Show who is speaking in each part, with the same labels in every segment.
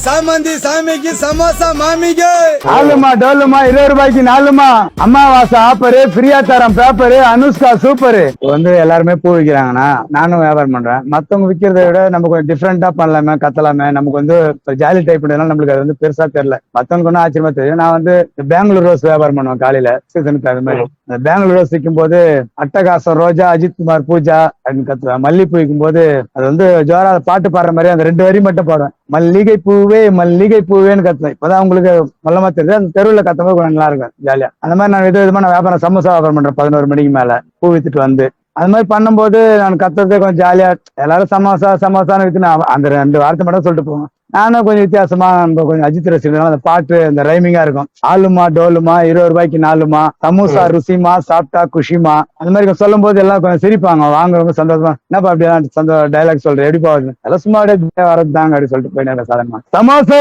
Speaker 1: சாமந்தி சாமிக்கு சமோசா மாமிக்கு.
Speaker 2: ஆளுமா டோலுமா 20 ரூபாய்க்கு 4மா. அமாவாசை ஆப்பரு, ஃப்ரீயா தரம் பேப்பரு, அனுஷ்கா சூப்பரு. வந்து எல்லாருமே பூ விக்கிறாங்கன்னா நானும் வியாபாரம் பண்றேன். மத்தவங்க விக்கிறத விட நம்ம கொஞ்சம் டிஃப்ரெண்டா பண்ணலாமே, கத்தலாமே. நமக்கு வந்து ஜாலி டைப் நம்மளுக்கு அது வந்து பெருசா தெரியல. மத்தவங்க ஒன்னும் ஆச்சரியமா தெரியும். நான் வந்து பெங்களூர் ரோஸ் வியாபாரம் பண்ணுவேன் காலையில சீசனுக்கு. அது மாதிரி பெங்களூர் ரோஸ் விற்கும் போது அட்டகாசம் ரோஜா, அஜித் குமார் பூஜா அப்படின்னு கத்துவேன். மல்லிப்பூ விற்கும் போது அது வந்து ஜோரா பாட்டு பாடுற மாதிரி அந்த 2 வரி மட்டும் பாடுவேன். மல்லிகை பூவே மல்லிகை பூவேன்னு கத்துவேன். இப்பதான் உங்களுக்கு மல்லமா தெரியுது. அந்த தெருவில் கத்தும்போது கொஞ்சம் நல்லா இருக்கும் ஜாலியா. அந்த மாதிரி நான் விதமா நான் வியாபாரம் சமோசா வியாபாரம் பண்றேன் 11 மணிக்கு மேல பூ வித்துட்டு வந்து. அது மாதிரி பண்ணும்போது நான் கத்துறதே கொஞ்சம் ஜாலியா. எல்லாரும் சமோசா சமோசான்னு வித்து அந்த 2 வார்த்தை மட்டும் சொல்லிட்டு போவேன். நானும் கொஞ்சம் வித்தியாசமா கொஞ்சம் அஜித் ரசிகர்கள் அந்த பாட்டு அந்த ரைமிங்கா இருக்கும். ஆளுமா டோலுமா 20 ரூபாய்க்கு 4மா, சமோசா ருசிமா சாப்பிட்டா குஷிமா. அந்த மாதிரி சொல்லும் போது எல்லாம் கொஞ்சம் சிரிப்பாங்க. வாங்குறவங்க சந்தோஷமா என்னப்பா அப்படியே டைலாக் சொல்றேன் எப்படிப்பா எல்லாம் சும்மா அப்படியே வரதுதாங்க அப்படின்னு சொல்லிட்டு போயிட்டு சாதனமா. சமோசா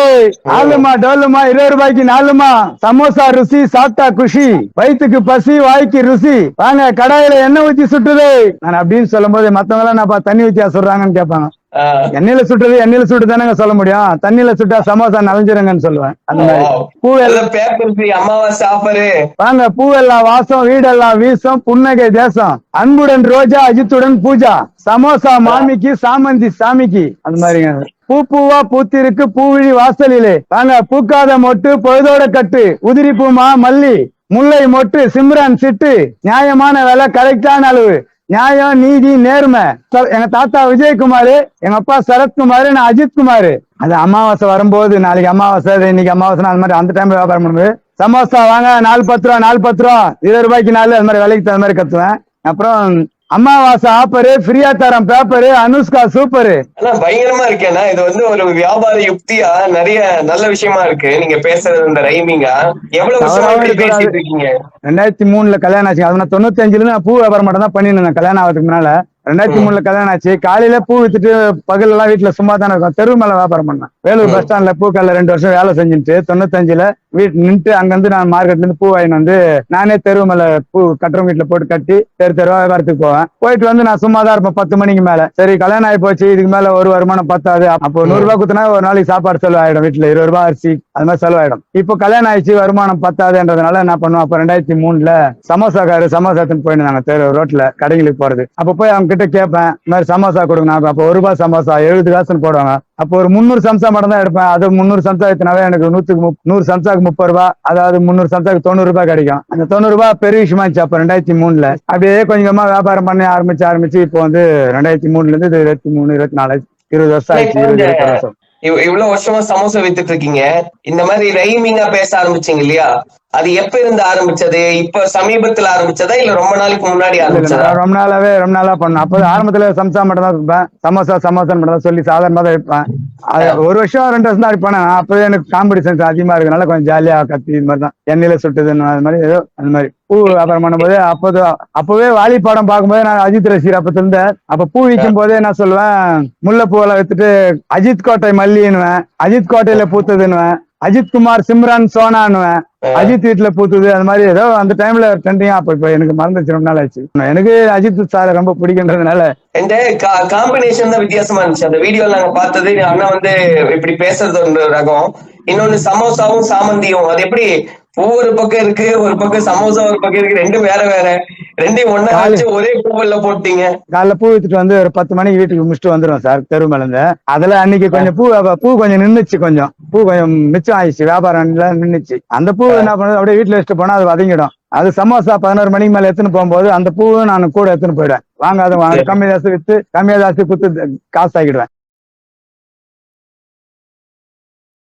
Speaker 2: ஆளுமா டோலுமா 20 ரூபாய்க்கு 4மா, சமோசா ருசி சாப்பிட்டா குஷி, வயிற்றுக்கு பசி வாய்க்கு ருசி, வாங்க கடாயில எண்ணெய் ஊத்தி சுட்டுது. நான் அப்படின்னு சொல்லும் போது மத்தவங்க எல்லாம் நான் தண்ணி ஊத்தியா சொல்றாங்கன்னு கேட்பாங்க. எண்ணெயில சுட்டுறது எண்ணெயில சுட்டு தானங்க சொல்ல முடியும். தண்ணியில சுட்டா சமோசா நலஞ்சிருங்கன்னு சொல்லுவேன். அந்த மாதிரி பூவெல்லாம்
Speaker 3: அமாவாசை ஆஃபரு
Speaker 2: வாங்க. பூவெல்லாம் வாசம் வீடெல்லாம் வீசம் புன்னகை தேசம், அன்புடன் ரோஜா அஜித்துடன் பூஜா, சமோசா மாமிக்கு சாமந்தி சாமிக்கு. அந்த மாதிரிங்க. பூ பூவா பூத்திருக்கு பூவிழி வாசலிலே, வாங்க பூக்காத மொட்டு பொழுதோட கட்டு, உதிரி பூமா மல்லி முல்லை மொட்டு சிம்ரான் சிட்டு, நியாயமான விலை கரெக்டான அளவு, நியாயம் நீதி நேர்மை. எங்க தாத்தா விஜயகுமார், எங்க அப்பா சரத்குமார், நான் அஜித் குமார். அது அமாவாசை வரும்போது நாளைக்கு அமாவாசை இன்னைக்கு அமாவாசை அந்த மாதிரி அந்த டைம்ல வியாபாரம் பண்ணும்போது சமோசா வாங்க 4-10 ரூபா 4-10 ரூபா 20 ரூபாய்க்கு 4 அது மாதிரி விலைக்கு தகுந்த மாதிரி கத்துவேன். அப்புறம் அமாவாசை ஆப்பரு, ஃப்ரீயா தரம் பேப்பரு, அனுஷ்கா சூப்பரு.
Speaker 3: பயங்கரமா இருக்கேன்னா இது வந்து ஒரு வியாபார யுக்தியா நிறைய நல்ல விஷயமா இருக்கு. நீங்க பேசுறது இந்த ரைமிங்கா எவ்வளவு பேசிட்டு இருக்கீங்க?
Speaker 2: 2003 கல்யாணம் ஆச்சு. அது 95 நான் பூ வியாபாரம் மட்டும் தான் பண்ணிருந்தேன் கல்யாணம் ஆகிறதுக்கு முன்னால. 2003 கல்யாணம் ஆச்சு. காலையில பூ வித்துட்டு பகல் எல்லாம் வீட்டுல சும்மா தானே இருக்கும். தெரு மேல வியாபாரம் பண்ணேன். வேலூர் பஸ் ஸ்டாண்ட்ல பூக்கல்ல 2 வருஷம் வேலை செஞ்சுட்டு 95 வீட்டு நின்று அங்கிருந்து நான் மார்க்கெட்ல இருந்து பூ வாங்கிட்டு வந்து நானே தெரு மேல பூ கட்டுறவங்க வீட்டுல போட்டு கட்டி தெருவா வியாபாரத்துக்கு போவேன். போயிட்டு வந்து நான் சும்மா தான் இருப்பேன் 10 மணிக்கு மேல. சரி கல்யாணம் ஆகி போச்சு, இதுக்கு மேல ஒரு வருமானம் பத்தாது. அப்போ 100 ரூபாய் குத்துனா ஒரு நாளைக்கு சாப்பாடு செலவு ஆயிடும். வீட்டுல 20 ரூபாய் அரிசி அது மாதிரி செலவாயிடும். இப்போ கல்யாணம் ஆயிடுச்சு, வருமானம் பத்தாதுன்றதுனால என்ன பண்ணுவோம். அப்ப 2003 சமோசாக்காரு சமோசா போயிருந்தாங்க தெரு ரோட்ல கடைகளுக்கு போறது. அப்ப போய் அவங்க கிட்ட கேட்பேன், இந்த மாதிரி சமோசா கொடுங்க. அப்போ 1 ரூபாய் சமோசா 70 காசுன்னு போடுவாங்க. அப்போ ஒரு 300 சம்சா மட்டும் தான் எடுப்பேன். அது 300 சம்சா எடுத்தனாவே எனக்கு 100 சம்சாக்கு 30 ரூபாய், அதாவது 300 சம்சாக்கு 90 ரூபாய் கிடைக்கும். அந்த 90 ரூபாய் பெரிய விஷயமா இருந்துச்சு அப்ப 2003. அப்படியே கொஞ்சமா வியாபாரம் பண்ணி ஆரம்பிச்சு இப்போ வந்து 2003 இருந்து 23 24 20 வருஷம் ஆயிடுச்சு. 20 வருஷம்.
Speaker 3: இவ்வளவு வருஷமா சமோசா வித்துட்டு இருக்கீங்க. இந்த மாதிரி ரைமிங்கா பேச ஆரம்பிச்சீங்க இல்லையா? அது எப்ப இருந்து ஆரம்பிச்சது? இப்ப சமீபத்துல ஆரம்பிச்சதா இல்ல ரொம்ப நாளைக்கு முன்னாடி ஆரம்பிச்சதா?
Speaker 2: ரொம்ப நாளா பண்ணேன். அப்போ ஆரம்பத்துல சம்சா மட்டும் தான் இருப்பேன். சமோசா மட்டும் தான் சொல்லி சாதாரணமா தான் இருப்பேன். 1 வருஷம் 2 வருஷம் தான் இருப்பேன். அப்பவே எனக்கு காம்படிஷன் அதிகமா இருக்கனால கொஞ்சம் ஜாலியா கத்தி இது மாதிரி தான் எண்ணெயில சுட்டுதுன்னு அது மாதிரி ஏதோ அந்த மாதிரி பூ வியாபாரம் பண்ணும்போது அப்பவே வாலி படம் பார்க்கும்போது நான் அஜித் ரசிகர் அப்ப இருந்தேன். அப்ப பூ விற்கும் போதே நான் சொல்லுவேன், முல்லைப்பூவெல்லாம் வித்துட்டு அஜித் கோட்டை மல்லின்னுவேன், அஜித் கோட்டையில பூத்ததுன்னுவேன், அஜித் குமார் சிம்ரான் சோனான்னுவேன், அஜித் வீட்டுல பூத்துது. அது மாதிரி ஏதோ அந்த டைம்ல ட்ரெண்டிங்கா. அப்ப எனக்கு மறந்துச்சு, ரொம்ப நாள் ஆச்சு. எனக்கு அஜித் சார் ரொம்ப பிடிக்குன்றதுனால
Speaker 3: இந்த காம்பினேஷன் தான் வித்தியாசமா இருந்துச்சு. அந்த வீடியோல நாங்க பார்த்தது அண்ணா வந்து இப்படி பேசுறது ஒரு ரகம், இன்னொன்னு சமோசாவும் சாமந்தியும். அது எப்படி ஒவ்வொரு பக்கம் இருக்கு, ஒரு பக்கம் சமோசா ஒரு பக்கம் இருக்கு, ரெண்டும் வேற வேற, ரெண்டையும் ஒண்ணா வச்சு ஒரே பூவல்ல போட்டீங்க.
Speaker 2: காலைல பூ வித்துட்டு வந்து ஒரு 10 மணிக்கு வீட்டுக்கு முடிச்சுட்டு வந்துடும் சார் தெரு மேல இருந்து. அதுல அன்னைக்கு கொஞ்சம் பூ கொஞ்சம் நின்னுச்சு, பூ கொஞ்சம் மிச்சம் ஆயிடுச்சு, வியாபாரம் நின்னுச்சு. அந்த பூ என்ன பண்ணுறது அப்படியே வீட்டுல வச்சுட்டு போனா அது வதங்கிடும். அது சமோசா 11 மணிக்கு மேல எடுத்துன்னு போகும்போது அந்த பூவும் நான் கூட எடுத்துன்னு போயிடுவேன். வாங்க அது கம்மி ஜாஸ்தி வித்து கம்மியா ஜாஸ்தி குத்து காசு ஆகிடுவேன்.